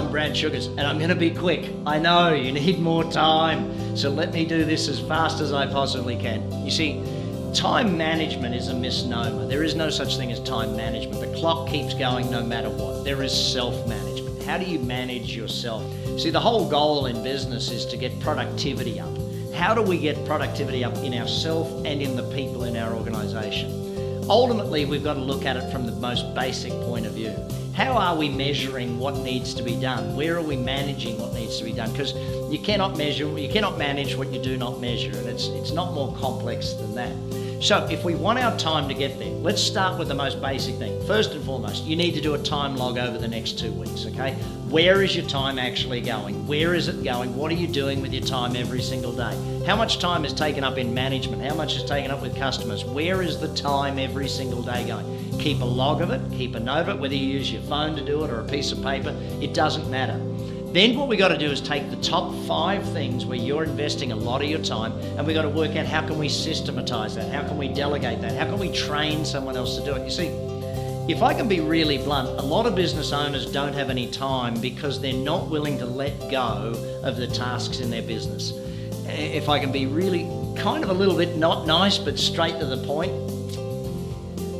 I'm Brad Sugars, and I'm going to be quick. I know you need more time, so let me do this as fast as I possibly can. You see, time management is a misnomer. There is no such thing as time management. The clock keeps going no matter what. There is self-management. How do you manage yourself? See, the whole goal in business is to get productivity up. How do we get productivity up in ourselves and in the people in our organisation? Ultimately, we've got to look at it from the most basic point of view. How are we measuring what needs to be done? Where are we managing what needs to be done? Because you cannot manage what you do not measure, and it's not more complex than that. So if we want our time to get there, let's start with the most basic thing. First and foremost, you need to do a time log over the next 2 weeks, okay? Where is your time actually going? Where is it going? What are you doing with your time every single day? How much time is taken up in management? How much is taken up with customers? Where is the time every single day going? Keep a log of it, keep a note of it, whether you use your phone to do it or a piece of paper, it doesn't matter. Then what we got to do is take the top 5 things where you're investing a lot of your time, and we got to work out how can we systematize that, how can we delegate that, how can we train someone else to do it. You see, if I can be really blunt, a lot of business owners don't have any time because they're not willing to let go of the tasks in their business. If I can be really kind of a little bit not nice but straight to the point,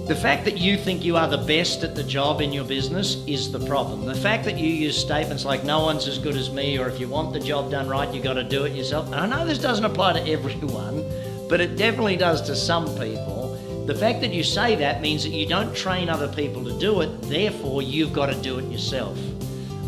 the fact that you think you are the best at the job in your business is the problem. The fact that you use statements like no one's as good as me, or if you want the job done right, you got to do it yourself. And I know this doesn't apply to everyone, but it definitely does to some people. The fact that you say that means that you don't train other people to do it, therefore you've got to do it yourself.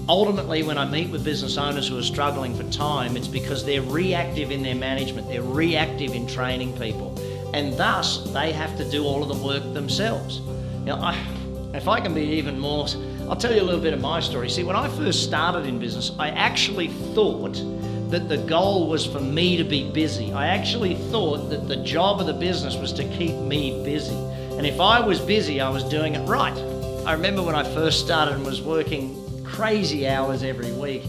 Ultimately, when I meet with business owners who are struggling for time, it's because they're reactive in their management, they're reactive in training people. And thus, they have to do all of the work themselves. Now, if I can be even more, I'll tell you a little bit of my story. See, when I first started in business, I actually thought that the goal was for me to be busy. I actually thought that the job of the business was to keep me busy. And if I was busy, I was doing it right. I remember when I first started and was working crazy hours every week,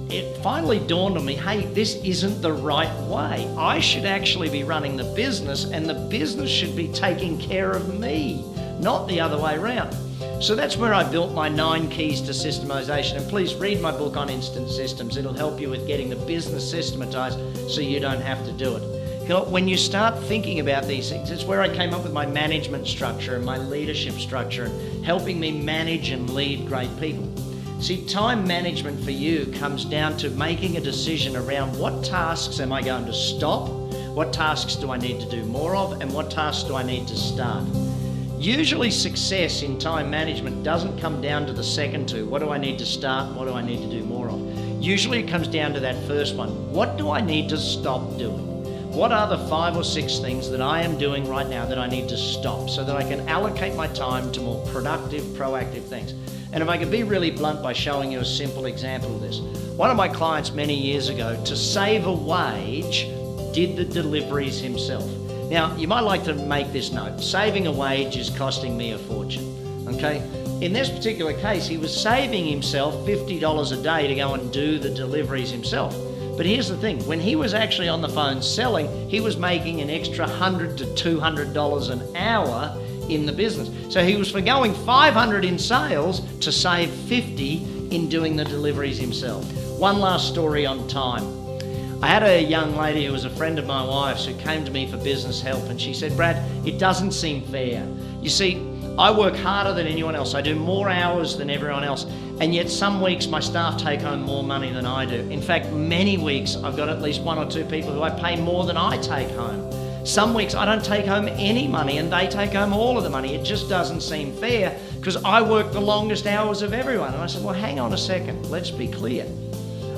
it finally dawned on me, hey, this isn't the right way. I should actually be running the business, and the business should be taking care of me, not the other way around. So that's where I built my 9 keys to systemization. And please read my book on instant systems. It'll help you with getting the business systematized so you don't have to do it. You know, when you start thinking about these things, it's where I came up with my management structure and my leadership structure and helping me manage and lead great people. See, time management for you comes down to making a decision around what tasks am I going to stop, what tasks do I need to do more of, and what tasks do I need to start. Usually success in time management doesn't come down to the second two, what do I need to start, what do I need to do more of. Usually it comes down to that first one, what do I need to stop doing? What are the 5 or 6 things that I am doing right now that I need to stop so that I can allocate my time to more productive, proactive things? And if I could be really blunt by showing you a simple example of this. One of my clients many years ago, to save a wage, did the deliveries himself. Now, you might like to make this note. Saving a wage is costing me a fortune, okay? In this particular case, he was saving himself $50 a day to go and do the deliveries himself. But here's the thing, when he was actually on the phone selling, he was making an extra $100 to $200 an hour in the business. So he was forgoing $500 in sales to save $50 in doing the deliveries himself. One last story on time. I had a young lady who was a friend of my wife's who came to me for business help, and she said, Brad, it doesn't seem fair. You see, I work harder than anyone else. I do more hours than everyone else, and yet some weeks my staff take home more money than I do. In fact, many weeks I've got at least 1 or 2 people who I pay more than I take home. Some weeks I don't take home any money and they take home all of the money. It just doesn't seem fair because I work the longest hours of everyone. And I said, well, hang on a second, let's be clear.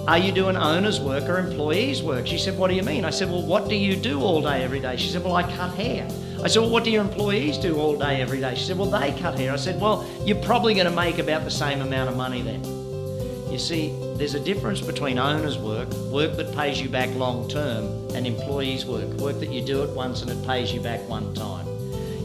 Are you doing owner's work or employee's work? She said, what do you mean? I said, well, what do you do all day, every day? She said, well, I cut hair. I said, well, what do your employees do all day, every day? She said, well, they cut hair. I said, well, you're probably going to make about the same amount of money then. You see, there's a difference between owner's work, work that pays you back long term, and employee's work, work that you do it once and it pays you back one time.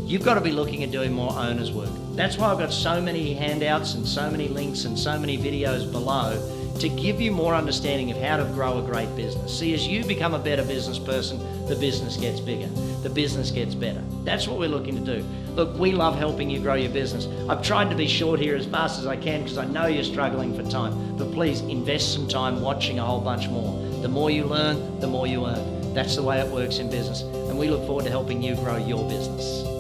You've got to be looking at doing more owner's work. That's why I've got so many handouts and so many links and so many videos below. to give you more understanding of how to grow a great business. See, as you become a better business person, the business gets bigger, the business gets better. That's what we're looking to do. Look, we love helping you grow your business. I've tried to be short here as fast as I can because I know you're struggling for time, but please invest some time watching a whole bunch more. The more you learn, the more you earn. That's the way it works in business, and we look forward to helping you grow your business.